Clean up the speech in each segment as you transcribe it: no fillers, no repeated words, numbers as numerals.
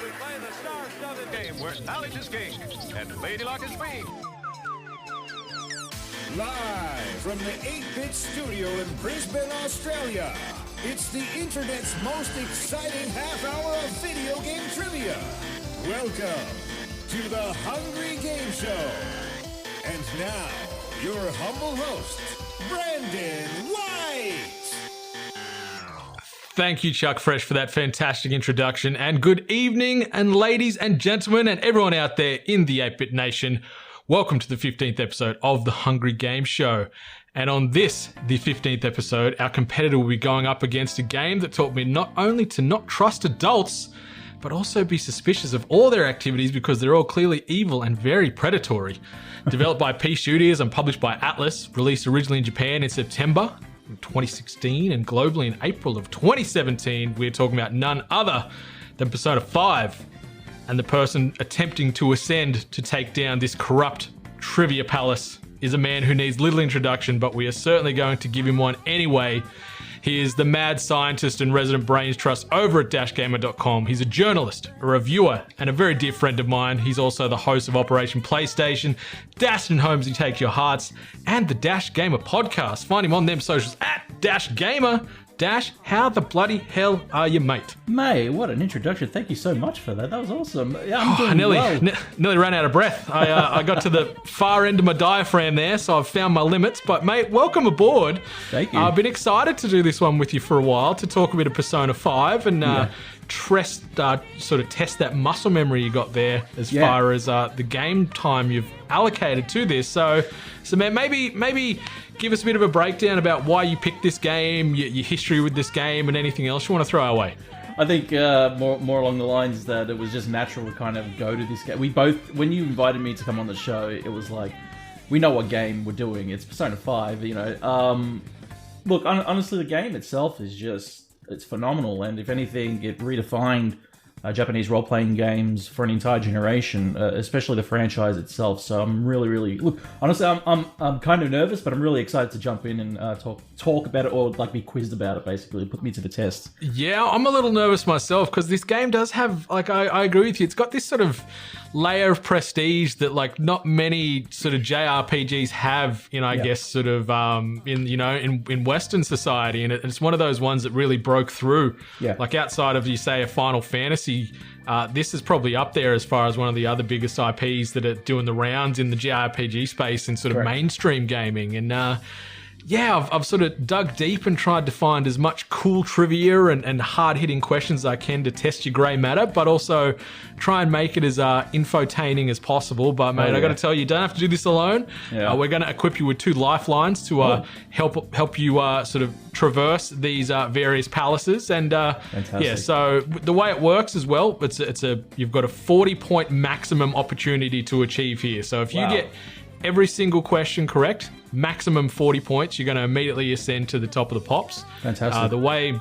We play the star-studded game where knowledge is king and Lady Luck is queen. Live from the 8-Bit Studio in Brisbane, Australia, it's the internet's most exciting half hour of video game trivia. Welcome to the Hungry Game Show. And now, your humble host, Brandon White. Thank you, Chuck Fresh, for that fantastic introduction. And good evening, and ladies and gentlemen, and everyone out there in the 8-Bit Nation. Welcome to the 15th episode of the Hungry Game Show. And on this, the 15th episode, our competitor will be going up against a game that taught me not only to not trust adults, but also be suspicious of all their activities because they're all clearly evil and very predatory. Developed by P Studios and published by Atlas, released originally in Japan in September 2016 and globally in April of 2017, we're talking about none other than Persona 5 and the person attempting to ascend to take down this corrupt trivia palace is a man who needs little introduction, but we are certainly going to give him one anyway. He is the mad scientist and resident brains trust over at dashgamer.com. He's a journalist, a reviewer, and a very dear friend of mine. He's also the host of Operation PlayStation, Dash and Homes and Take Your Hearts, and the Dash Gamer podcast. Find him on them socials at Dash Gamer. Dash, how the bloody hell are you, mate? Mate, what an introduction. Thank you so much for that. That was awesome. Yeah, I'm doing well. Nearly ran out of breath. I got to the far end of my diaphragm there, so I've found my limits. But, mate, welcome aboard. Thank you. I've been excited to do this one with you for a while, to talk a bit of Persona 5 and sort of test that muscle memory you got there as far as the game time you've allocated to this. So man, maybe give us a bit of a breakdown about why you picked this game, your history with this game, and anything else you want to throw our way. I think more along the lines that it was just natural to kind of go to this game. We both, when you invited me to come on the show, it was like, we know what game we're doing. It's Persona 5, you know. Look, honestly, the game itself is just, it's phenomenal. And if anything, it redefined Japanese role-playing games for an entire generation, especially the franchise itself. So I'm really, look, honestly, I'm kind of nervous, but I'm really excited to jump in and talk about it, or like be quizzed about it, basically, put me to the test. Yeah, I'm a little nervous myself because this game does have, like, I agree with you. It's got this sort of layer of prestige that, like, not many sort of JRPGs have, you know, I guess sort of in Western society, and it's one of those ones that really broke through. Yeah. Like, outside of, you say, a Final Fantasy, this is probably up there as far as one of the other biggest IPs that are doing the rounds in the JRPG space in sort of mainstream gaming. And I've sort of dug deep and tried to find as much cool trivia and hard-hitting questions as I can to test your grey matter, but also try and make it as infotaining as possible. But, mate, I got to tell you, you don't have to do this alone. Yeah. We're going to equip you with 2 lifelines to help you sort of traverse these various palaces. And so the way it works as well, you've got a 40-point maximum opportunity to achieve here. So if you get every single question correct, maximum 40 points, you're going to immediately ascend to the top of the pops. Fantastic. The way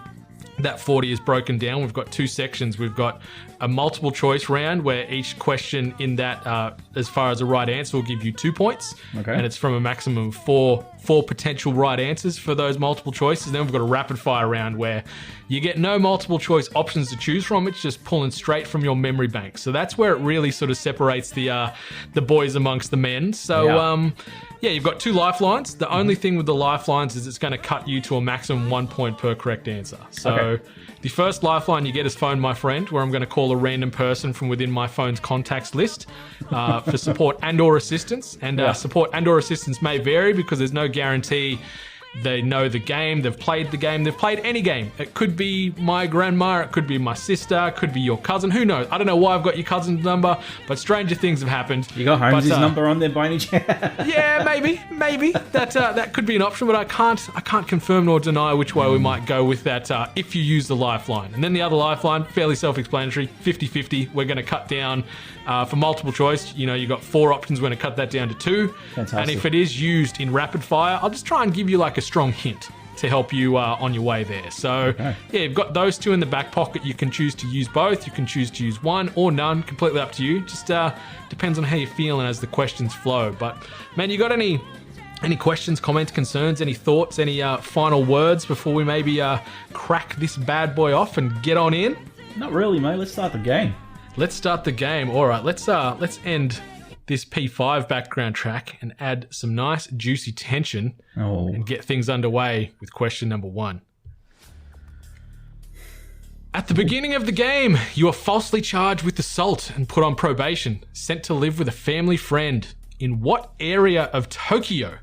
that 40 is broken down, we've got 2 sections. We've got a multiple choice round where each question in that, as far as a right answer, will give you 2 points. Okay. And it's from a maximum of four potential right answers for those multiple choices. Then we've got a rapid fire round where you get no multiple choice options to choose from. It's just pulling straight from your memory bank. So that's where it really sort of separates the boys amongst the men. So you've got 2 lifelines. The only thing with the lifelines is it's going to cut you to a maximum 1 point per correct answer. So the first lifeline you get is Phone My Friend, where I'm going to call a random person from within my phone's contacts list for support and or assistance. And support and or assistance may vary because there's no guarantee they know the game, they've played any game. It could be my grandma, it could be my sister, it could be your cousin, who knows? I don't know why I've got your cousin's number, but stranger things have happened. You got Holmes' number on there by any chance? Yeah, maybe. That could be an option, but I can't confirm nor deny which way we might go with that if you use the lifeline. And then the other lifeline, fairly self-explanatory, 50-50. We're going to cut down for multiple choice. You know, you've got 4 options, we're going to cut that down to 2. Fantastic. And if it is used in rapid fire, I'll just try and give you like a strong hint to help you on your way there. So you've got those 2 in the back pocket. You can choose to use both. You can choose to use one or none. Completely up to you. Just depends on how you're feeling as the questions flow. But man, you got any questions, comments, concerns, any thoughts, any final words before we maybe crack this bad boy off and get on in? Not really, mate. Let's start the game. Let's start the game. All right, let's end this P5 background track and add some nice juicy tension and get things underway with question number 1. At the beginning of the game, you are falsely charged with assault and put on probation, sent to live with a family friend. In what area of Tokyo?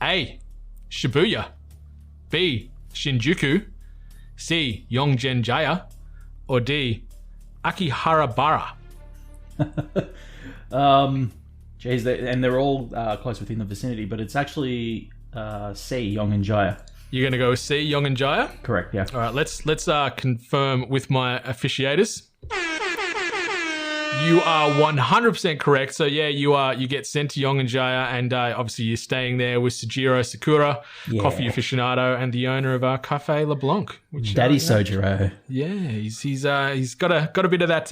A. Shibuya. B. Shinjuku. C. Yongen-jaya. Or D. Akihabara. Geez, and they're all close within the vicinity, but it's actually C. Yongen-jaya. You're going to go with C. Yongen-jaya? Correct, yeah. All right, let's confirm with my officiators. You are 100% correct. So yeah, you get sent to Yongen-jaya, and obviously you're staying there with Sujiro Sakura, coffee aficionado, and the owner of Cafe LeBlanc. Daddy Sojiro. Yeah, he's got a bit of that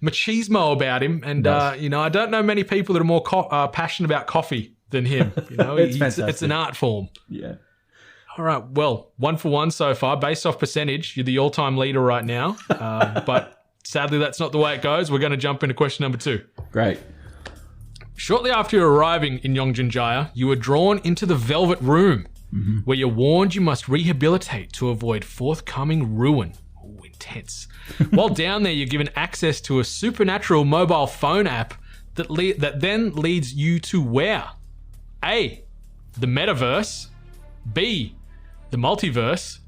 machismo about him, and I don't know many people that are more passionate about coffee than him. It's an art form. Yeah. All right, well, 1 for 1 so far. Based off percentage, you're the all-time leader right now. But sadly, that's not the way it goes. We're going to jump into question number 2. Great. Shortly after arriving in Yongen-jaya, you are drawn into the Velvet Room, where you're warned you must rehabilitate to avoid forthcoming ruin. Ooh, intense. While down there, you're given access to a supernatural mobile phone app that then leads you to where? A. The metaverse. B. The multiverse.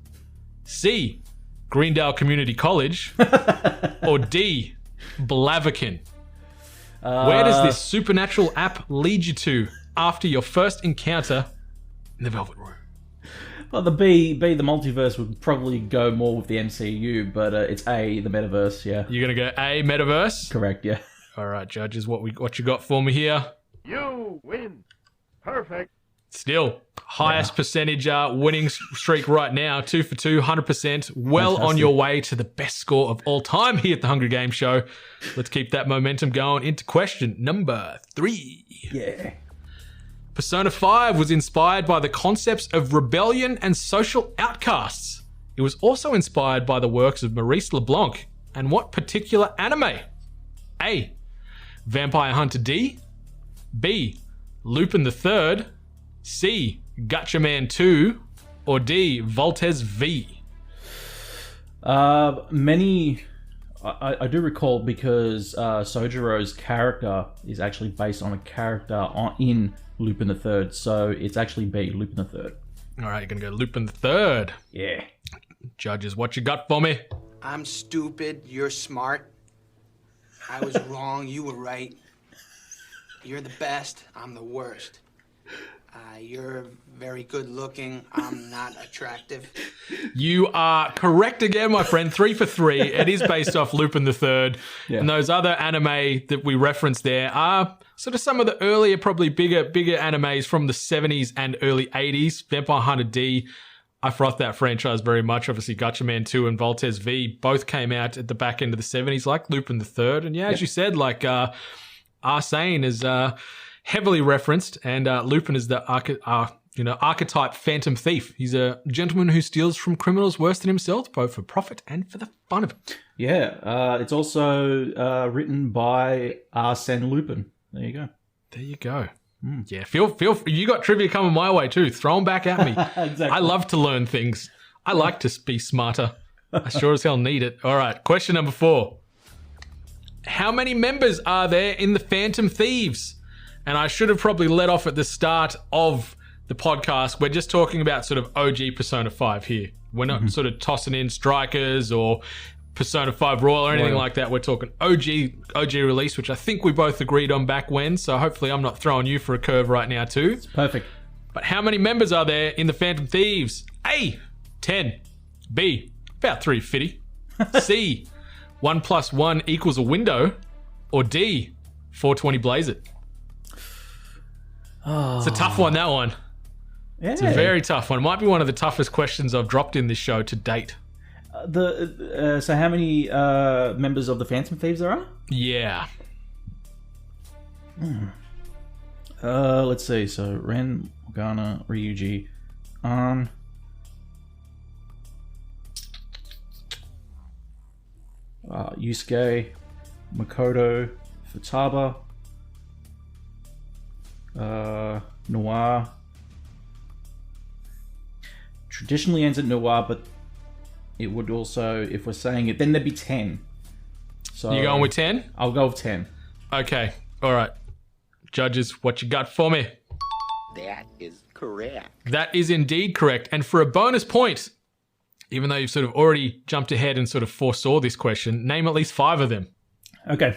C. Greendale Community College. Or D. Blaviken. Where does this supernatural app lead you to after your first encounter in the Velvet Room? Well, the B, the multiverse would probably go more with the MCU, but it's A, the metaverse, yeah. You're going to go A, metaverse? Correct, yeah. All right, judges, what you got for me here? You win. Perfect. Still, highest percentage winning streak right now, 2 for 2, 100%. Well Fantastic. On your way to the best score of all time here at the Hungry Game Show. Let's keep that momentum going into question number 3. Yeah. Persona 5 was inspired by the concepts of rebellion and social outcasts. It was also inspired by the works of Maurice LeBlanc. And what particular anime? A. Vampire Hunter D. B. Lupin the Third. C. Gatchaman 2. Or D. Voltes V. Many... I do recall because Sojiro's character is actually based on a character in Lupin the Third, so it's actually B, Lupin the Third. All right, you're going to go Lupin the Third. Yeah. Judges, what you got for me? I'm stupid, you're smart. I was wrong, you were right. You're the best, I'm the worst. You're very good looking, I'm not attractive. You are correct again, my friend. 3 for 3. It is based off Lupin the Third. Yeah. And those other anime that we referenced there are sort of some of the earlier, probably bigger animes from the 70s and early 80s. Vampire Hunter D, I froth that franchise very much. Obviously, Gatchaman 2 and Voltes V both came out at the back end of the 70s, like Lupin the Third. And yeah, as you said, like Arsene is heavily referenced, and Lupin is the archetype phantom thief. He's a gentleman who steals from criminals worse than himself, both for profit and for the fun of it. Yeah, it's also written by Arsene Lupin. There you go. There you go. Yeah, feel you got trivia coming my way too. Throw them back at me. Exactly. I love to learn things. I like to be smarter. I sure as hell need it. All right, question number 4. How many members are there in the Phantom Thieves? And I should have probably let off at the start of the podcast. We're just talking about sort of OG Persona 5 here. We're not sort of tossing in Strikers or Persona 5 Royal or anything like that. We're talking OG release, which I think we both agreed on back when. So hopefully I'm not throwing you for a curve right now too. It's perfect. But how many members are there in the Phantom Thieves? A, 10. B, about 350. C, 1 + 1 = a window. Or D, 420 blaze it. Oh. It's a tough one, that one. Yeah. It's a very tough one. It might be one of the toughest questions I've dropped in this show to date. So how many members of the Phantom Thieves there are? Yeah. Let's see. So Ren, Morgana, Ryuji, An. Yusuke, Makoto Futaba. Noir. Traditionally ends at Noir, but it would also, if we're saying it, then there'd be 10. So You going with 10? I'll go with 10. Okay. All right. Judges, what you got for me? That is correct. That is indeed correct. And for a bonus point, even though you've sort of already jumped ahead and sort of foresaw this question, name at least 5 of them. Okay.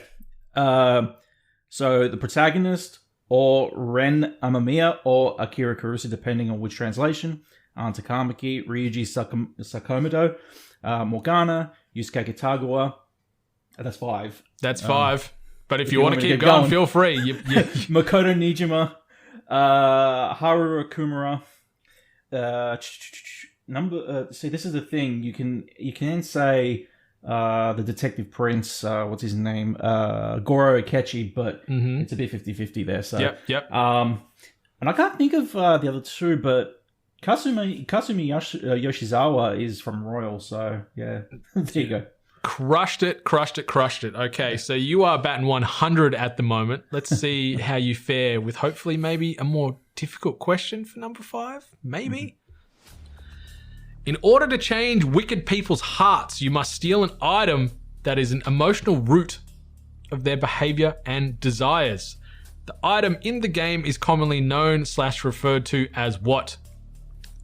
So the protagonist, or Ren Amamiya, or Akira Kurusu, depending on which translation. Takamaki, Ryuji Sakamoto, Morgana, Yusuke Kitagawa. That's 5. That's 5. But if you want to keep going, feel free. Makoto Nijima, Haru Kumura. See, this is the thing. You can say the Detective Prince. What's his name? Goro Akechi, but it's a bit 50-50 there. So Yep. And I can't think of the other two, but Kasumi Yoshizawa is from Royal. So yeah, there you go. Crushed it. Okay, so you are batting 100 at the moment. Let's see how you fare with hopefully maybe a more difficult question for number 5. Maybe. In order to change wicked people's hearts, you must steal an item that is an emotional root of their behavior and desires. The item in the game is commonly known / referred to as what?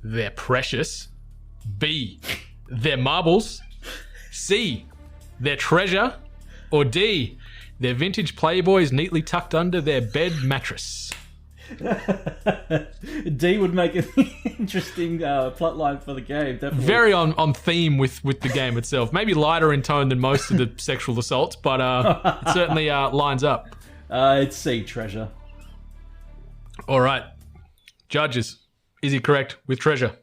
Their precious. B. Their marbles. C. Their treasure. Or D. Their vintage Playboys neatly tucked under their bed mattress. D would make an interesting plotline for the game, definitely. Very on theme with the game itself. Maybe lighter in tone than most of the sexual assaults, but it certainly lines up. It's C, treasure. All right. Judges, is he correct with treasure?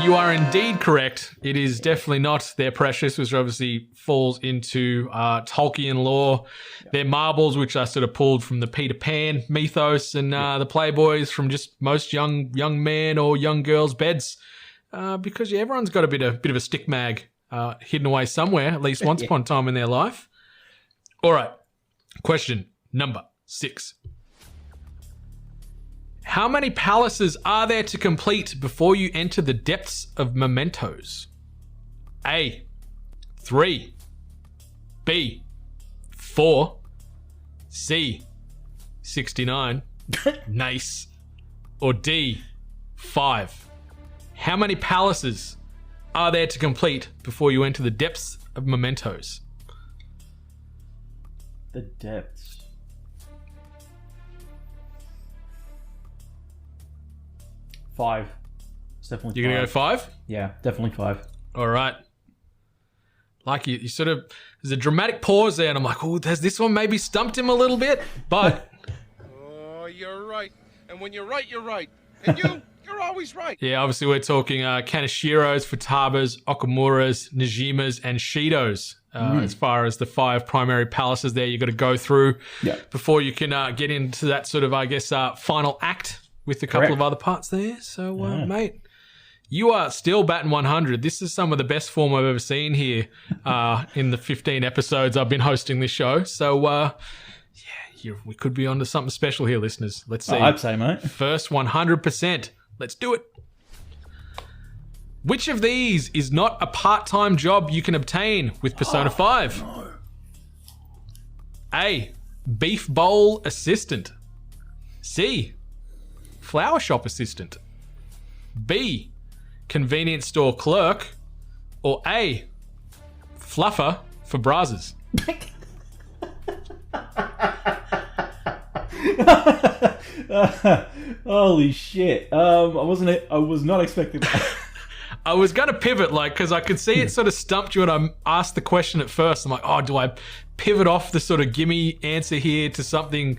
You are indeed correct. It is definitely not their precious, which obviously falls into Tolkien lore. Their marbles, which are sort of pulled from the Peter Pan mythos, and the Playboys from just most young man or young girls' beds. Because everyone's got a bit of a stick mag hidden away somewhere, at least once upon a time in their life. All right. Question number 6. How many palaces are there to complete before you enter the depths of mementos? A. 3. B. 4. C. 69. Nice. Or D. 5. How many palaces are there to complete before you enter the depths of mementos? The depths. 5. It's definitely You're going to go 5? Yeah, definitely 5. All right. Like you sort of, there's a dramatic pause there, and I'm like, oh, has this one maybe stumped him a little bit? But. Oh, you're right. And when you're right, you're right. And you're always right. Yeah, obviously we're talking Kanashiros, Futabas, Okamuras, Nijimas, and Shidos. As far as the 5 primary palaces there you got to go through before you can get into that sort of, I guess, final act with a couple of other parts there. So, mate, you are still batting 100. This is some of the best form I've ever seen here in the 15 episodes I've been hosting this show. So, we could be onto something special here, listeners. Let's see. I'd say, mate. First 100%. Let's do it. Which of these is not a part-time job you can obtain with Persona 5? No. A. Beef bowl assistant. C. Flower shop assistant. B. Convenience store clerk. Or A. Fluffer for brazos. Holy shit. I was not expecting that. I was going to pivot, because I could see it sort of stumped you, and I asked the question at first. I'm like, oh, do I pivot off the sort of gimme answer here to something,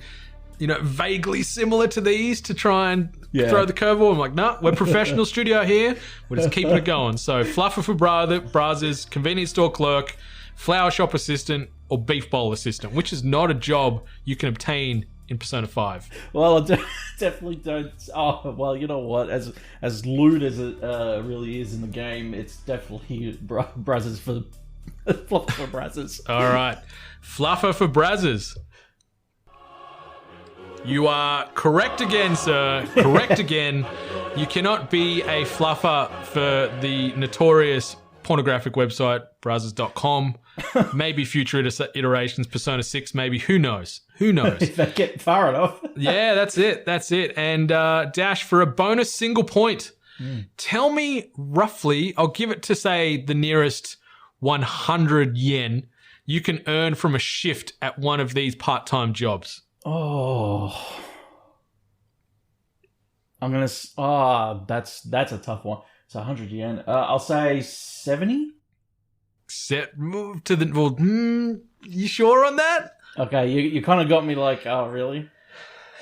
vaguely similar to these to try and throw the curveball? I'm like, no, we're professional studio here. We're just keeping it going. So, fluffer for brazos, convenience store clerk, flower shop assistant, or beef bowl assistant, which is not a job you can obtain in Persona 5. Well, I definitely don't. Oh, well, you know what? As lewd as it really is in the game, it's definitely brazos for Fluffer for Brazzers. All right. Fluffer for Brazzers. You are correct again, sir. Correct again. You cannot be a fluffer for the notorious pornographic website, brazzers.com. Maybe future iterations, Persona 6, maybe. Who knows? Who knows? If they get far enough. Yeah, that's it. That's it. And Dash, for a bonus single point, tell me roughly, I'll give it to, say, the nearest 100 yen you can earn from a shift at one of these part-time jobs. Oh. That's a tough one. So 100 yen. I'll say 70? Move to the... Well, you sure on that? Okay, you kind of got me like, oh, really?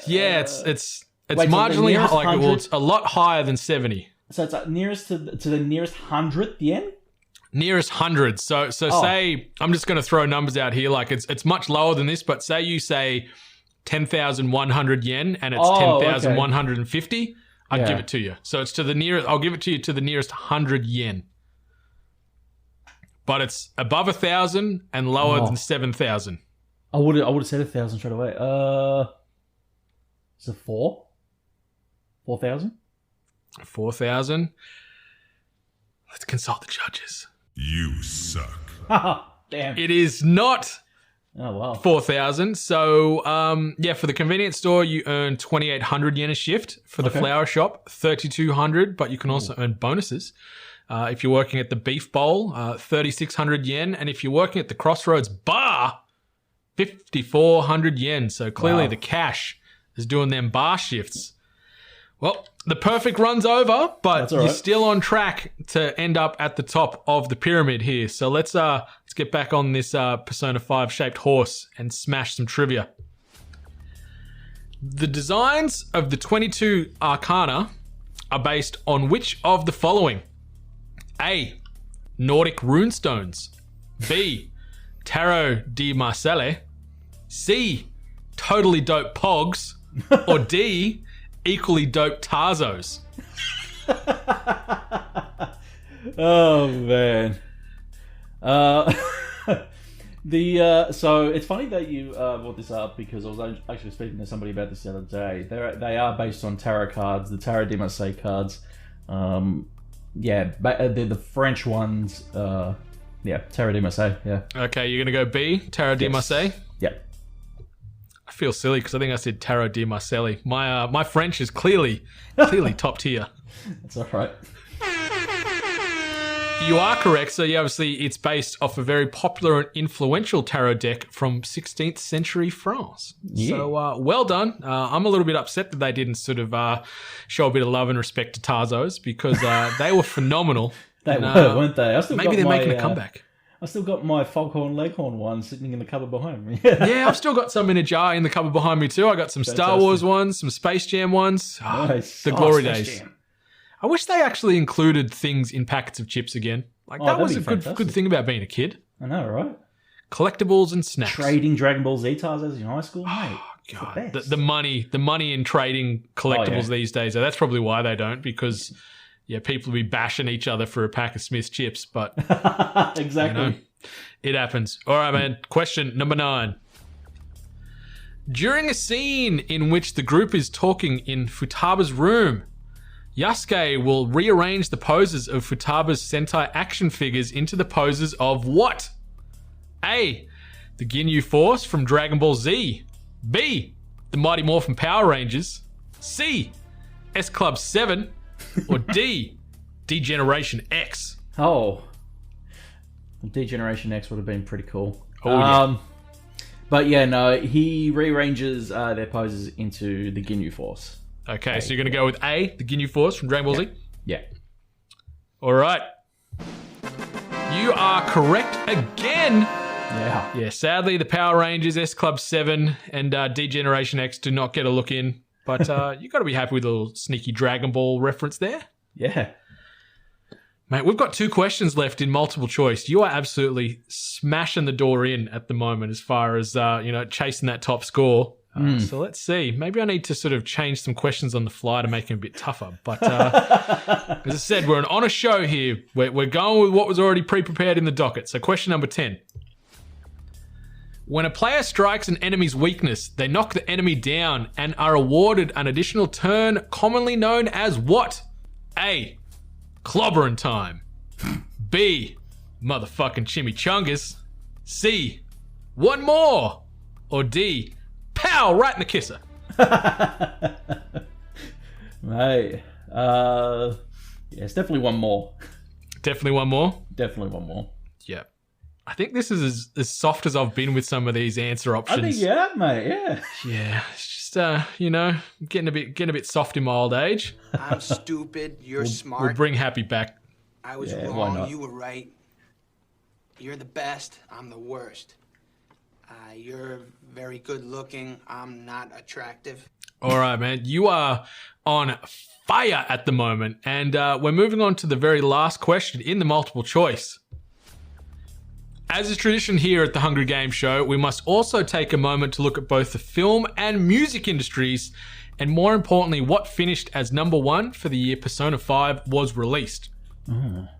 Yeah, it's wait, marginally so like, well, it's a lot higher than 70. So it's nearest to the nearest 100th yen? Nearest 100. So say, I'm just going to throw numbers out here, like it's much lower than this, but say you say 10,100 yen and it's 10,150, okay. I'd give it to you. So it's to the nearest, I'll give it to you to the nearest 100 yen. But it's above 1,000 and lower than 7,000. I would have said 1,000 straight away. Is it 4,000? 4,000. Let's consult the judges. You suck. Damn. It is not 4,000. So, for the convenience store, you earn 2,800 yen a shift. For the flower shop, 3,200, but you can also earn bonuses. If you're working at the Beef Bowl, 3,600 yen. And if you're working at the Crossroads Bar, 5,400 yen. So clearly the cash is doing them bar shifts. Well, the perfect run's over, but you're still on track to end up at the top of the pyramid here. So let's get back on this Persona 5 shaped horse and smash some trivia. The designs of the 22 Arcana are based on which of the following? A. Nordic runestones. B. Tarot di Marcelle. C. Totally dope pogs. Or D. Equally dope Tarzos. Oh man. So it's funny that you brought this up because I was actually speaking to somebody about this the other day. They are based on tarot cards, the Tarot de Marseille cards. They're the French ones. Tarot de Marseille. Yeah. Okay, you're gonna go B, Tarot de Marseille. Yeah. I feel silly because I think I said Tarot di Marcelli. My French is clearly top tier. That's all right. You are correct. So obviously it's based off a very popular and influential tarot deck from 16th century France. Yeah. So well done. I'm a little bit upset that they didn't sort of show a bit of love and respect to Tarzos because they were phenomenal. They were, weren't they? Maybe they're making a comeback. I still got my Foghorn Leghorn one sitting in the cupboard behind me. Yeah, I've still got some in a jar in the cupboard behind me too. I got some Star Wars ones, some Space Jam ones. Nice. The glory days. Jam. I wish they actually included things in packets of chips again. Like that was a good thing about being a kid. I know, right? Collectibles and snacks. Trading Dragon Ball Z Tarzos in high school, mate. Oh, God. The money in trading collectibles these days. That's probably why they don't, because people will be bashing each other for a pack of Smith's chips, but exactly. It happens. All right, man. Question number 9. During a scene in which the group is talking in Futaba's room, Yasuke will rearrange the poses of Futaba's Sentai action figures into the poses of what? A. The Ginyu Force from Dragon Ball Z. B. The Mighty Morphin Power Rangers. C. S Club 7. Or D. D-Generation X. Oh. D-Generation X would have been pretty cool. Oh, yeah. But yeah, no, he rearranges their poses into the Ginyu Force. Okay, so you're going to go with A, the Ginyu Force from Dragon Ball Z? Yeah. All right. You are correct again. Yeah. Yeah, sadly, the Power Rangers, S Club 7, and D-Generation X do not get a look in. But you've got to be happy with a little sneaky Dragon Ball reference there. Yeah. Mate, we've got 2 questions left in multiple choice. You are absolutely smashing the door in at the moment as far as, chasing that top score. So let's see. Maybe I need to sort of change some questions on the fly to make them a bit tougher. But as I said, we're on a show here. We're going with what was already pre-prepared in the docket. So question number 10. When a player strikes an enemy's weakness, they knock the enemy down and are awarded an additional turn commonly known as what? A. Clobbering time. B. Motherfucking chimichangas. C. One more. Or D. Pow! Right in the kisser. Mate. Yeah, it's definitely one more. Definitely one more? Definitely one more. Yeah. I think this is as soft as I've been with some of these answer options. I think yeah, mate, yeah. Yeah, it's just, getting a bit soft in my old age. I'm stupid. You're smart. We'll bring Happy back. I was Yeah, why wrong. not? You were right. You're the best. I'm the worst. You're very good looking. I'm not attractive. All right, man. You are on fire at the moment. And we're moving on to the very last question in the multiple choice. As is tradition here at the Hungry Game Show, we must also take a moment to look at both the film and music industries, and more importantly, what finished as number one for the year Persona 5 was released.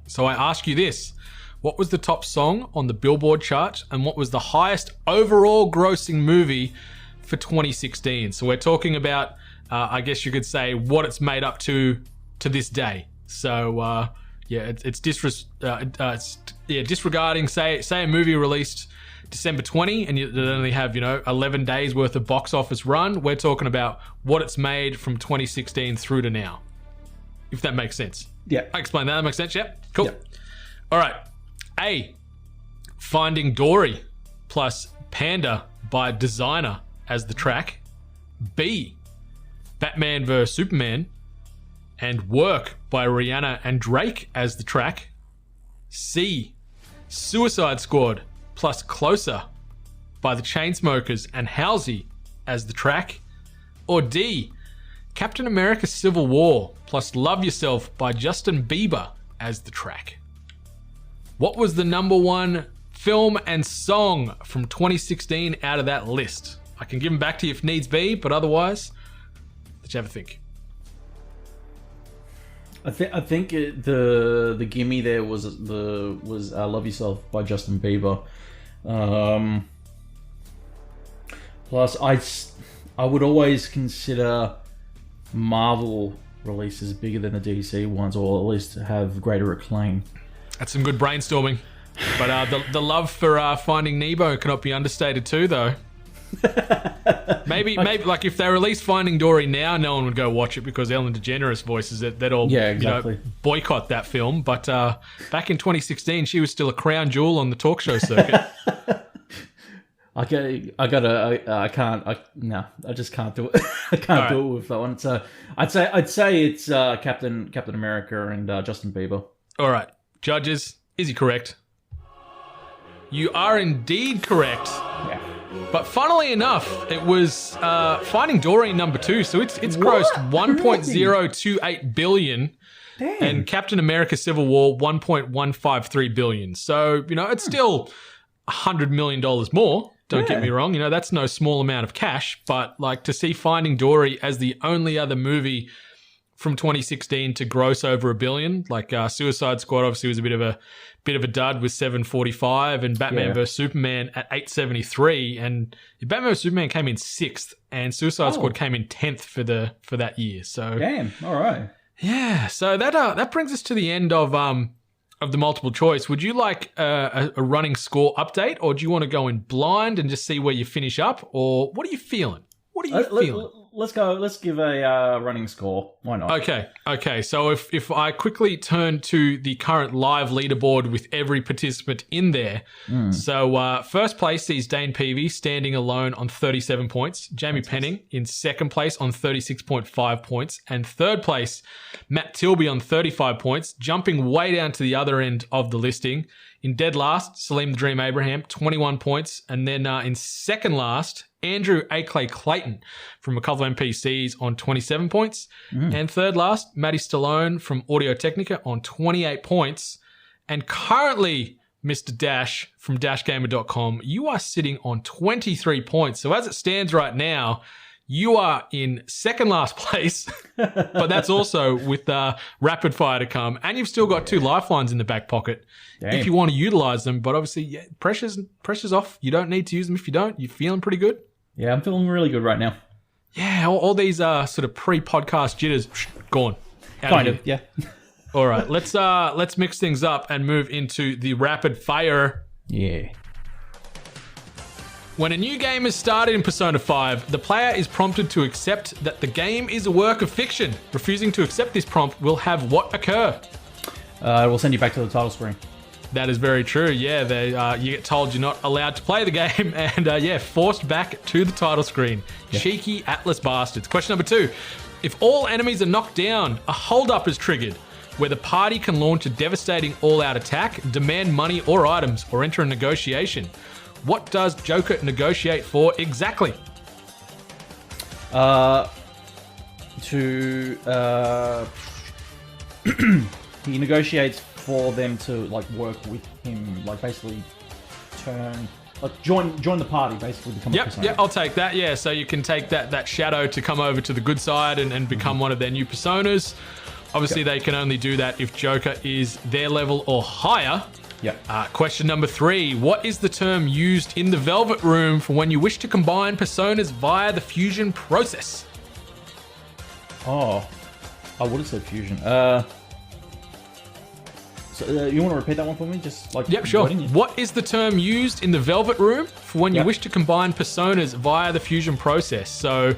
So I ask you this. What was the top song on the Billboard chart, and what was the highest overall grossing movie for 2016? So we're talking about, I guess you could say, what it's made up to this day. So it's disregarding, say a movie released December 20 and you only have 11 days worth of box office run. We're talking about what it's made from 2016 through to now, if that makes sense. Yeah. I explained that. That makes sense. Yep. Cool. Yep. All right. A. Finding Dory plus Panda by Designer as the track. B. Batman vs Superman and Work by Rihanna and Drake as the track. C. Suicide Squad plus Closer by the Chainsmokers and Halsey as the track. Or D. Captain America Civil War plus Love Yourself by Justin Bieber as the track. What was the number one film and song from 2016 out of that list? I can give them back to you if needs be, but otherwise, let's have a think. I think the gimme there was Love Yourself by Justin Bieber. Plus, I would always consider Marvel releases bigger than the DC ones, or at least have greater acclaim. That's some good brainstorming. But the love for Finding Nemo cannot be understated too, though. maybe like if they release Finding Dory now, no one would go watch it because Ellen DeGeneres voices it. They'd all boycott that film. But back in 2016, she was still a crown jewel on the talk show circuit. I just can't do it. I can't do it with that one. So I'd say it's Captain America and Justin Bieber. All right, judges, is he correct? You are indeed correct. Yeah. But funnily enough, it was Finding Dory number 2, so it's grossed 1.028 billion, Damn. and Captain America Civil War 1.153 billion. So it's still $100 million more. Don't get me wrong, that's no small amount of cash. But like to see Finding Dory as the only other movie from 2016 to gross over $1 billion, like Suicide Squad obviously was a bit of a dud with 745, and Batman vs Superman at 873, and Batman vs Superman came in 6th, and Suicide Squad came in 10th for that year. So damn, all right, yeah. So that brings us to the end of the multiple choice. Would you like a running score update, or do you want to go in blind and just see where you finish up, or what are you feeling? What are you feeling? Let's go. Let's give a running score. Why not? Okay. So if I quickly turn to the current live leaderboard with every participant in there. So first place sees Dane Peavy standing alone on 37 points. Jamie Penning in second place on 36.5 points. And third place, Matt Tilby on 35 points, jumping way down to the other end of the listing. In dead last, Salim the Dream Abraham, 21 points. And then in second last, Andrew A. Clay Clayton from a couple of NPCs on 27 points. And third last, Matty Stallone from Audio Technica on 28 points. And currently Mr. Dash from dashgamer.com, you are sitting on 23 points. So as it stands right now, you are in second last place, but that's also with rapid fire to come. And you've still got 2 lifelines in the back pocket if you want to utilize them. But obviously, pressure's off. You don't need to use them if you don't. You're feeling pretty good? Yeah, I'm feeling really good right now. Yeah, all these sort of pre-podcast jitters, gone. Kind of, yeah. All right, let's mix things up and move into the rapid fire. Yeah. When a new game is started in Persona 5, the player is prompted to accept that the game is a work of fiction. Refusing to accept this prompt will have what occur? It will send you back to the title screen. That is very true. Yeah, you get told you're not allowed to play the game, and forced back to the title screen. Yeah. Cheeky Atlas bastards. Question number 2: if all enemies are knocked down, a hold-up is triggered, where the party can launch a devastating all-out attack, demand money or items, or enter a negotiation. What does Joker negotiate for exactly? He negotiates for them to work with him, basically join the party, basically become a persona. Yeah, I'll take that. Yeah, so you can take that shadow to come over to the good side and become one of their new personas. Obviously, they can only do that if Joker is their level or higher. Yep. Question number 3. What is the term used in the Velvet Room for when you wish to combine personas via the fusion process? Oh, I would have said fusion. You want to repeat that one for me? Yep, sure. What is the term used in the Velvet Room for when you wish to combine personas via the fusion process? So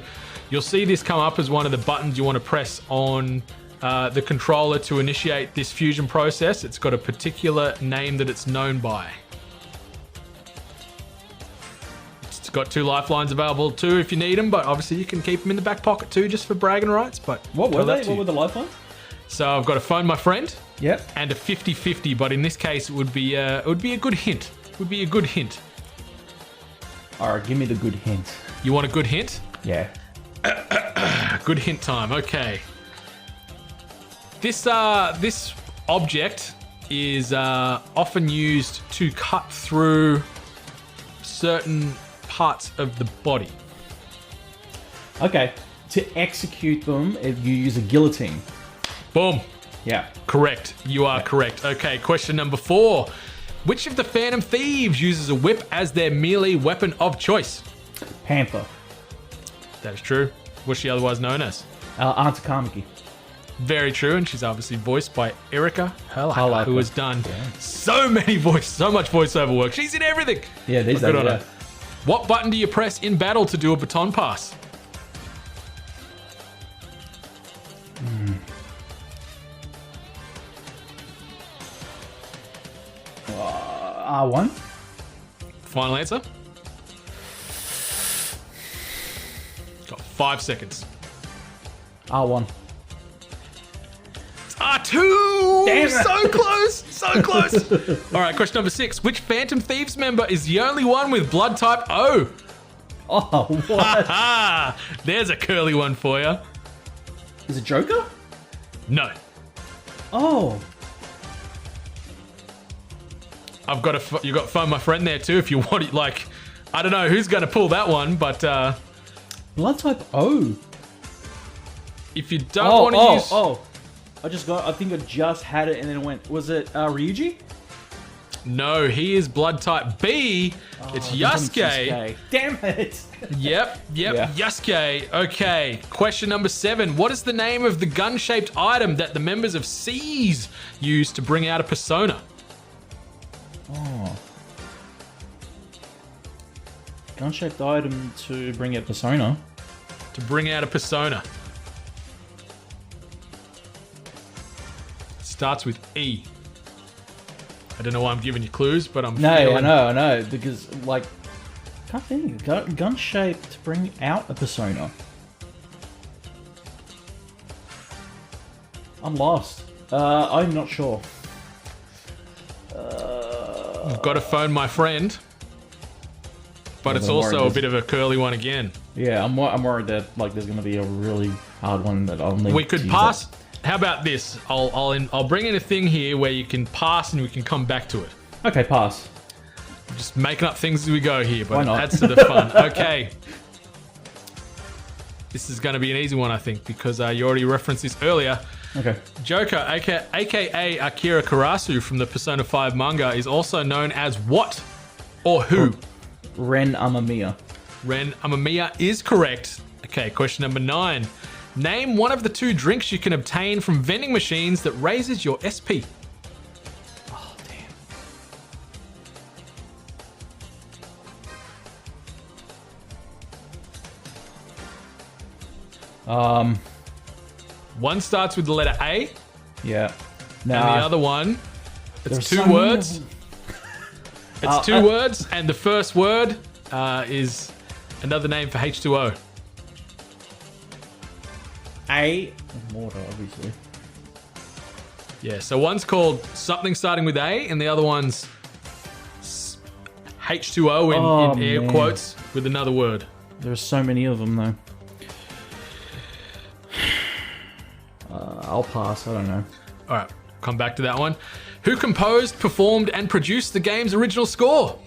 you'll see this come up as one of the buttons you want to press on the controller to initiate this fusion process. It's got a particular name that it's known by. It's got 2 lifelines available too if you need them, but obviously you can keep them in the back pocket too just for bragging rights. But what were they? What were the lifelines? So I've got a phone my friend. Yep. And a 50-50, but in this case it would be a good hint. All right, give me the good hint. You want a good hint? Yeah. Good hint time. Okay. This object is often used to cut through certain parts of the body. Okay. To execute them, you use a guillotine. Boom. Yeah. Correct. You are correct. Okay, question number 4. Which of the Phantom Thieves uses a whip as their melee weapon of choice? Panther. That is true. What's she otherwise known as? Aunt Kamiki. Very true, and she's obviously voiced by Erika Herlacher, who has done so much voiceover work. She's in everything. Yeah, these days, yeah. What button do you press in battle to do a baton pass? R1. Final answer? Got 5 seconds. R1. R2! Damn it. So close! So close! Alright, question number 6. Which Phantom Thieves member is the only one with blood type O? Oh, what? Ha! There's a curly one for you. Is it Joker? No. Oh. You got phone my friend there too if you want it. I don't know who's going to pull that one, but blood type O. If you don't want to use... I think I just had it and then it went... Was it Ryuji? No, he is blood type B. It's Yasuke. Damn it. Yep, yeah. Yasuke. Okay, question number 7. What is the name of the gun-shaped item that the members of Seize use to bring out a persona? Oh. Gun-shaped item to bring out persona? To bring out a persona. Starts with E. I don't know why I'm giving you clues, but I'm feeling... I know, because, can't think. Gun-shaped to bring out a persona. I'm lost. I'm not sure. I've got to phone my friend, but it's also a bit of a curly one again. Yeah, I'm worried that there's going to be a really hard one that I'll need. We could pass. How about this? I'll bring in a thing here where you can pass and we can come back to it. Okay, pass. Just making up things as we go here, but Why it not? adds to the fun. Okay. This is going to be an easy one, I think, because you already referenced this earlier. Okay. Joker, aka Akira Karasu from the Persona 5 manga, is also known as what or who? Ren Amamiya. Ren Amamiya is correct. Okay, question number 9. Name one of the 2 drinks you can obtain from vending machines that raises your SP. Oh, damn. One starts with the letter A, Yeah. and the other one, There's it's 2 so many words. of them. It's 2 words, and the first word is another name for H2O. A. Water, obviously. Yeah, so one's called something starting with A, and the other one's H2O in air man. quotes with another word. There's so many of them, though. I'll pass. I don't know. All right, come back to that one. Who composed, performed, and produced the game's original score?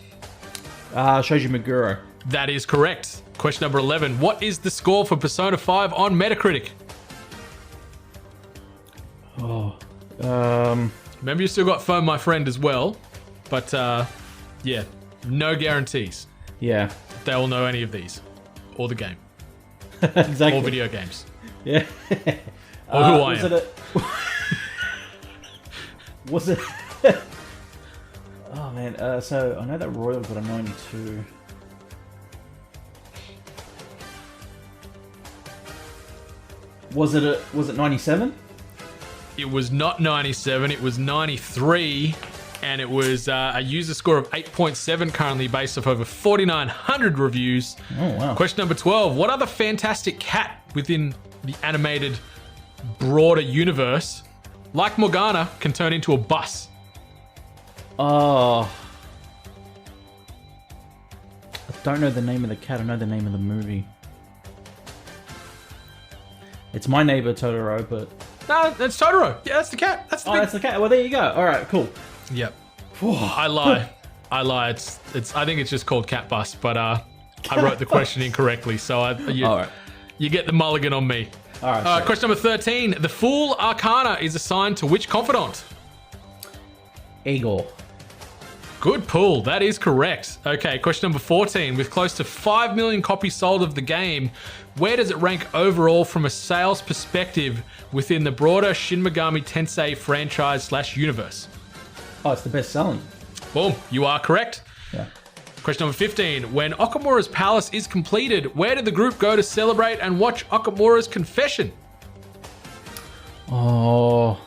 Shoji Meguro. That is correct. Question number 11. What is the score for Persona 5 on Metacritic? Remember, you still got Phone My Friend as well, but yeah, no guarantees. Yeah. They'll know any of these, or the game, Exactly. or video games, Yeah. or who I was am. it was it? Oh man. So I know that Royal got a 92. Was it 97? It was not 97, it was 93, and it was a user score of 8.7, currently based off over 4,900 reviews. Oh wow. Question number 12. What other fantastic cat within the animated broader universe, like Morgana, can turn into a bus? Oh. I don't know the name of the cat. I know the name of the movie. It's My Neighbor Totoro, but... No, that's Totoro. Yeah, that's the cat. That's the Oh, big... that's the cat. Well, there you go. All right, cool. Yep. I lie. I lie. It's. I think it's just called Cat Bus, but I wrote the question incorrectly, so you All right. get the mulligan on me. All right. sorry. Question number 13. The Fool Arcana is assigned to which confidant? Igor. Good pull. That is correct. Okay, question number 14. With close to 5 million copies sold of the game, where does it rank overall from a sales perspective within the broader Shin Megami Tensei franchise/universe? Oh, it's the best selling. Boom. You are correct. Yeah. Question number 15. When Okamura's palace is completed, where did the group go to celebrate and watch Okamura's confession? Oh.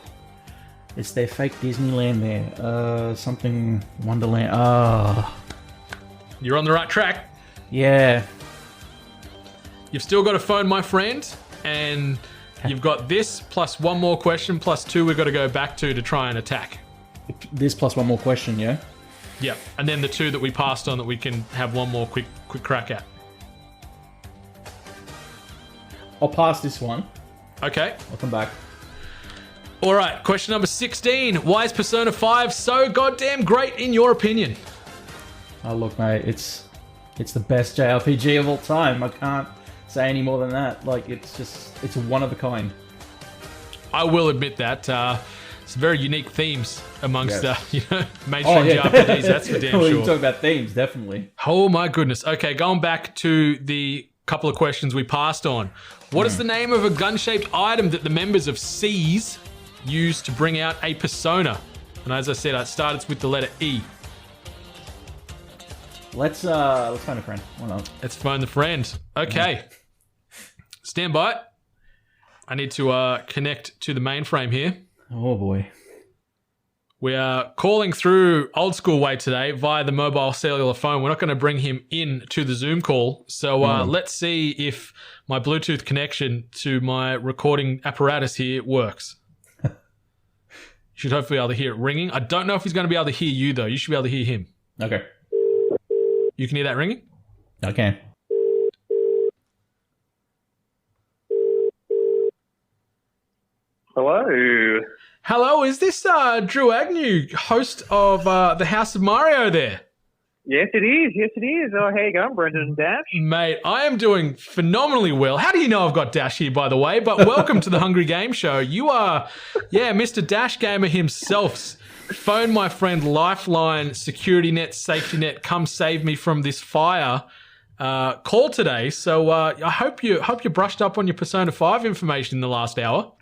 It's their fake Disneyland there. Something Wonderland. Oh. You're on the right track. Yeah. You've still got to phone my friend, and you've got this plus one more question plus 2 we've got to go back to try and attack. This plus one more question, yeah? Yep. And then the 2 that we passed on that we can have one more quick crack at. I'll pass this one. Okay. I'll come back. All right. Question number 16. Why is Persona 5 so goddamn great in your opinion? Oh, look, mate, it's the best JRPG of all time. I can't say any more than that. Like, it's one of a kind. I will admit that. It's very unique themes amongst Yes. mainstream JRPGs. That's for damn Well, you sure. talk about themes, definitely. Oh my goodness. Okay, going back to the couple of questions we passed on. What is the name of a gun-shaped item that the members of SEAS use to bring out a persona? And as I said, it starts with the letter E. Let's find a friend. Why not? Let's phone the friend. Okay. Stand by. I need to connect to the mainframe here. Oh boy. We are calling through old school way today via the mobile cellular phone. We're not going to bring him in to the Zoom call. So let's see if my Bluetooth connection to my recording apparatus here works. You should hopefully be able to hear it ringing. I don't know if he's going to be able to hear you, though. You should be able to hear him. Okay. You can hear that ringing? Okay. Hello. Hello, is this Drew Agnew, host of the House of Mario there? Yes, it is. Yes, it is. Oh, how you going, Brendan and Dash? Mate, I am doing phenomenally well. How do you know I've got Dash here, by the way? But welcome to the Hungry Game Show. You are, Mr. Dash Gamer himself. Phone my friend Lifeline, Security Net, Safety Net, come save me from this fire. Call today. So I hope you brushed up on your Persona 5 information in the last hour.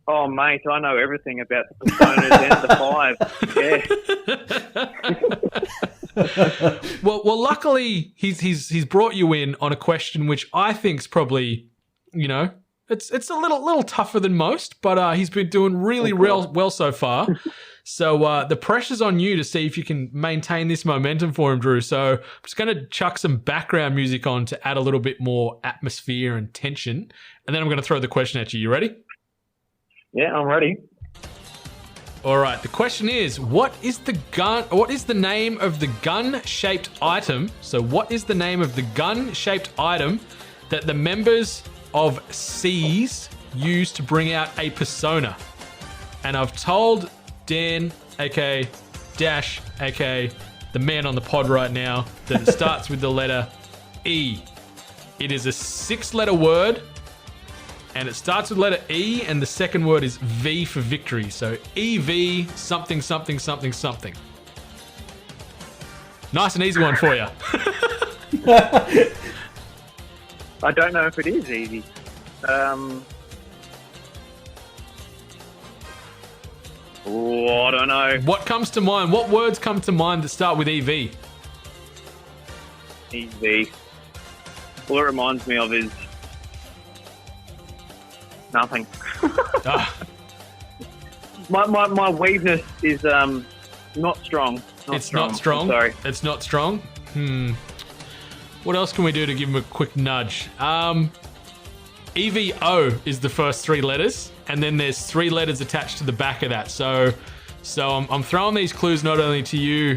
Oh, mate, I know everything about the Personas and the 5. Yeah. Well, luckily he's brought you in on a question which I think's probably, it's a little tougher than most, but he's been doing really well so far. So the pressure's on you to see if you can maintain this momentum for him, Drew. So I'm just going to chuck some background music on to add a little bit more atmosphere and tension, and then I'm going to throw the question at you. You ready? Yeah, I'm ready. All right. The question is, what is the name of the gun-shaped item? So what is the name of the gun-shaped item that the members of C's use to bring out a persona? And I've told Dan, aka Dash, aka the man on the pod right now, that it starts with the letter E. It is a 6-letter word. And it starts with letter E, and the second word is V for victory. So EV something, something, something, something. Nice and easy one for you. I don't know if it is easy. I don't know. What comes to mind? What words come to mind that start with EV? EV. All it reminds me of is nothing. My weakness is not strong. It's not strong. Sorry. It's not strong. What else can we do to give him a quick nudge? EVO is the first 3 letters, and then there's 3 letters attached to the back of that. So I'm throwing these clues not only to you,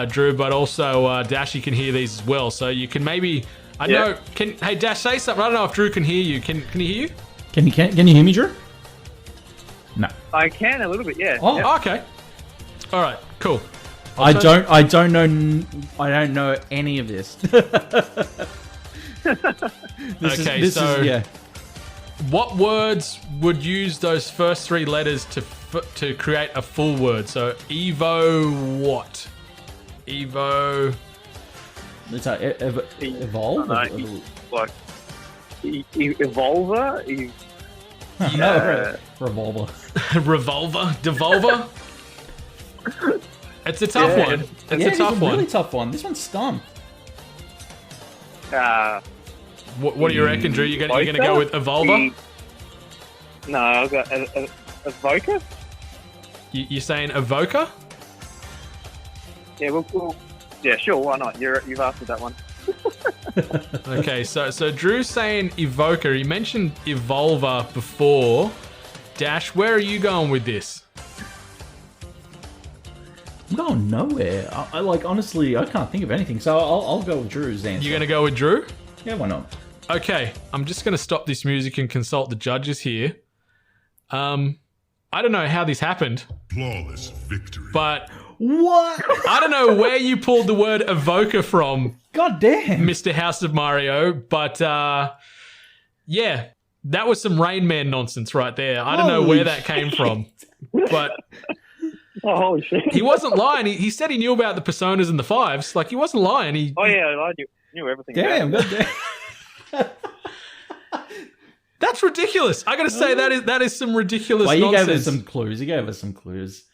Drew, but also Dashy can hear these as well. So you can maybe Hey Dash, say something. I don't know if Drew can hear you. Can he hear you? Can you hear me, Drew? No. I can a little bit, yeah. Oh, Yep. Okay. All right. Cool. I don't know any of this. What words would use those first 3 letters to create a full word? So Evo what? Evo. It's evolve. Like Evolver. Revolver. Revolver? Devolver? It's a tough one. It's a tough one. Really tough one. This one's stumped. What do you reckon, Drew? You're going to go with Evolver? No, I've got Evoker. You're saying Evoker? Yeah, well, yeah, sure. Why not? You've asked me that one. Okay, so Drew's saying Evoker. He mentioned Evolver before. Dash, where are you going with this? I'm going nowhere. I honestly, I can't think of anything. So I'll go with Drew's answer. You're going to go with Drew? Yeah, why not? Okay, I'm just going to stop this music and consult the judges here. I don't know how this happened. Flawless victory. But what? I don't know where you pulled the word evoker from. God damn. Mr. House of Mario. But yeah, that was some Rain Man nonsense right there. I don't know where that came from. But holy shit. He wasn't lying. He said he knew about the Personas and the 5s. Like, he wasn't lying. I knew everything. Damn, about God damn. That's ridiculous. I gotta say, that is some ridiculous you nonsense. gave us some clues.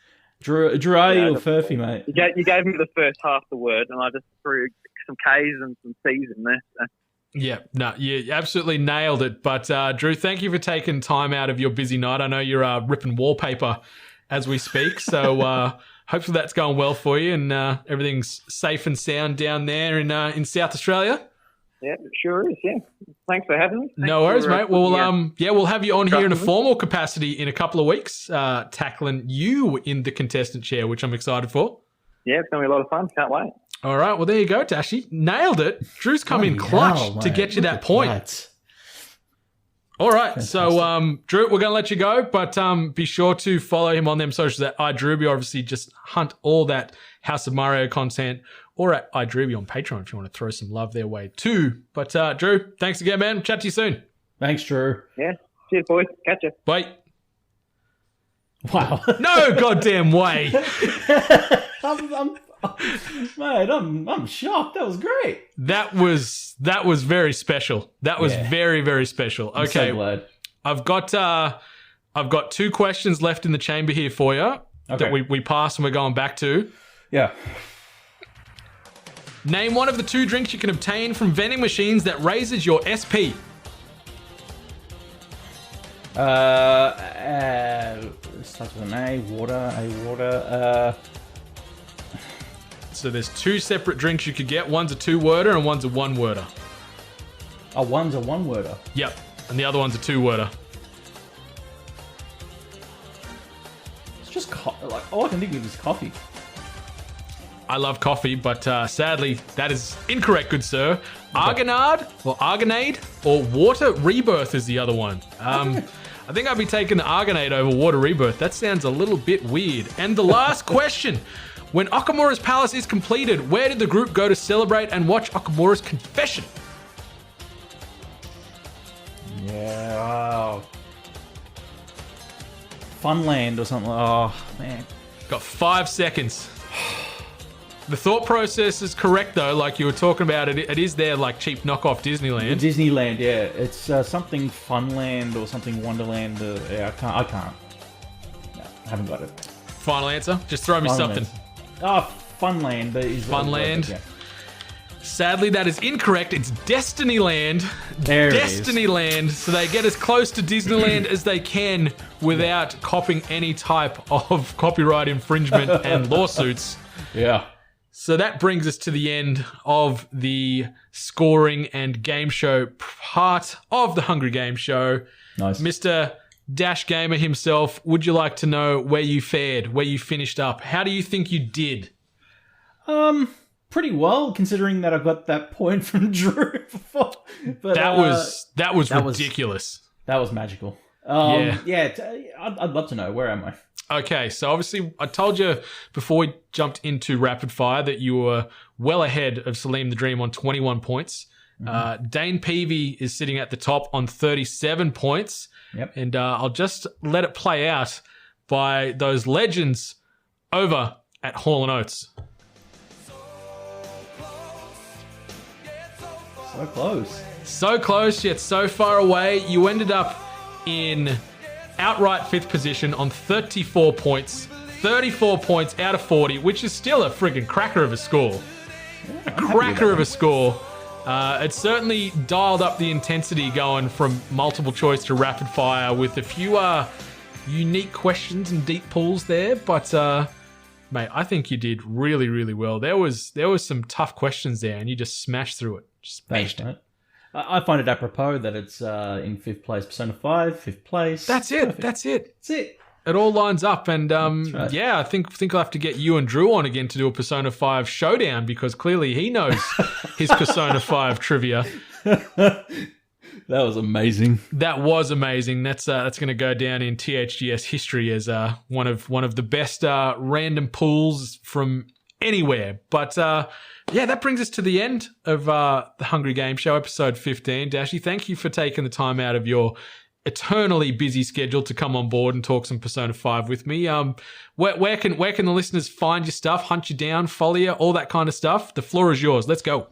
Drew, are you a furphy, mate? You gave me the first half of the word, and I just threw some K's and some C's in there. So. Yeah, no, you absolutely nailed it. But Drew, thank you for taking time out of your busy night. I know you're ripping wallpaper as we speak, so hopefully that's going well for you, and everything's safe and sound down there in South Australia. Yeah, it sure is. Yeah, thanks for having me. No worries, mate. Well, we'll have you on here in a formal capacity in a couple of weeks, tackling you in the contestant chair, which I'm excited for. Yeah, it's gonna be a lot of fun. Can't wait. All right, well there you go, Dashy. Nailed it. Drew's come in clutch to get you that point. All right, so Drew, we're going to let you go, but be sure to follow him on them socials at iDrewby. Obviously, just hunt all that House of Mario content, or at iDrewby on Patreon if you want to throw some love their way too. But Drew, thanks again, man. Chat to you soon. Thanks, Drew. Yeah. Cheers, boys. Catch you. Bye. Wow. No goddamn way. I'm shocked. That was great. That was very special. That was very, very special. I'm Okay, so glad. I've got 2 questions left in the chamber here for you that we passed and we're going back to. Yeah. Name one of the 2 drinks you can obtain from vending machines that raises your SP. Starts with an water. So there's 2 separate drinks you could get. One's a 2-worder and one's a 1-worder. Oh, one's a 1-worder. Yep, and the other one's a 2-worder. It's just like all I can think of is coffee. I love coffee, but sadly, that is incorrect, good sir. Argonade or Argonade or Water Rebirth is the other one. I think I'd be taking the Argonade over Water Rebirth. That sounds a little bit weird. And the last question. When Okamura's palace is completed, where did the group go to celebrate and watch Okamura's confession? Yeah, wow. Funland or something. Oh, man. Got 5 seconds. The thought process is correct, though. Like you were talking about, it is their like cheap knockoff Disneyland. Disneyland, yeah. It's something Funland or something Wonderland. Yeah, I can't. No, I haven't got it. Final answer? Just throw me something. Oh, Funland. Funland. Yeah. Sadly, that is incorrect. It's Destinyland. There it is. Destinyland. So they get as close to Disneyland as they can without copying any type of copyright infringement and lawsuits. Yeah. So that brings us to the end of the scoring and game show part of the Hungry Game Show. Nice. Mr. Dash Gamer himself, would you like to know where you fared, where you finished up? How do you think you did? Pretty well, considering that I got that point from Drew before. But that was ridiculous. That was magical. Yeah. I'd love to know. Where am I? Okay, so obviously I told you before we jumped into rapid fire that you were well ahead of Salim the Dream on 21 points. Dane Peavy is sitting at the top on 37 points. Yep. And I'll just let it play out by those legends over at Hall & Oates. So close. So close, yet so far away. You ended up in outright 5th position on 34 points. 34 points out of 40, which is still a friggin' cracker of a score. A cracker of a score. It certainly dialed up the intensity going from multiple choice to rapid fire with a few unique questions and deep pulls there. But, mate, I think you did really, really well. There was some tough questions there and you just smashed through it. Smashed it. I find it apropos that it's in 5th place, Persona 5, 5th place. That's it. Perfect. That's it. That's it. It all lines up, and right. Yeah, I think I'll have to get you and Drew on again to do a Persona 5 showdown because clearly he knows his Persona 5 trivia. That was amazing. That was amazing. That's going to go down in THGS history as one of the best random pulls from anywhere. But yeah, that brings us to the end of the Hungry Game Show, episode 15. Dashy, thank you for taking the time out of your eternally busy schedule to come on board and talk some Persona 5 with me. Where can the listeners find your stuff, hunt you down, follow you, all that kind of stuff? The floor is yours. Let's go.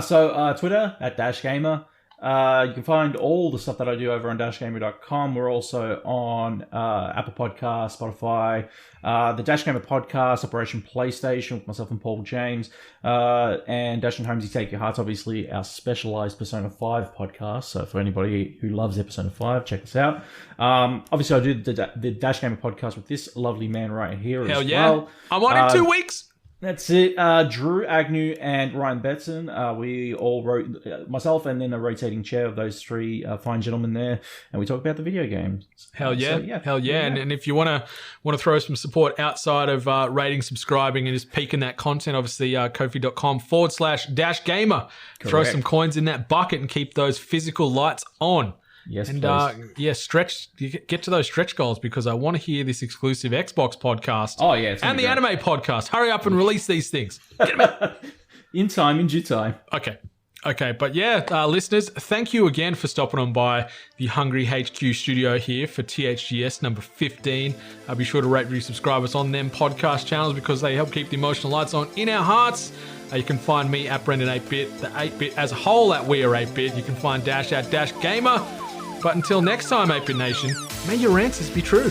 So Twitter at DashGamer. You can find all the stuff that I do over on dashgamer.com. We're also on Apple Podcasts, Spotify, the Dash Gamer Podcast, Operation PlayStation with myself and Paul James, and Dash and Homes You Take Your Hearts, obviously our specialized Persona 5 podcast. So for anybody who loves their Persona 5, check us out. Obviously I do the Dash Gamer Podcast with this lovely man right here as well. Hell yeah. I'm on in 2 weeks. That's it. Drew Agnew and Ryan Betson. We all wrote, myself and then a rotating chair of those 3 fine gentlemen there, and we talk about the video games. Hell yeah. Hell yeah. And if you want to throw some support outside of rating, subscribing, and just peeking that content, obviously kofi.com/dashgamer. Throw some coins in that bucket and keep those physical lights on. Yes, And please. get to those stretch goals because I want to hear this exclusive Xbox podcast. Oh, yeah. It's And the gonna be anime podcast. Hurry up and release these things. Get 'em out. in time, in due time. Okay, but yeah, listeners, thank you again for stopping on by the Hungry HQ studio here for THGS number 15. Be sure to rate, review, subscribe us on them podcast channels because they help keep the emotional lights on in our hearts. You can find me at Brendan8bit, the 8bit as a whole at We Are 8bit. You can find Dash at Dash Gamer. But until next time, 8bit Nation, may your answers be true.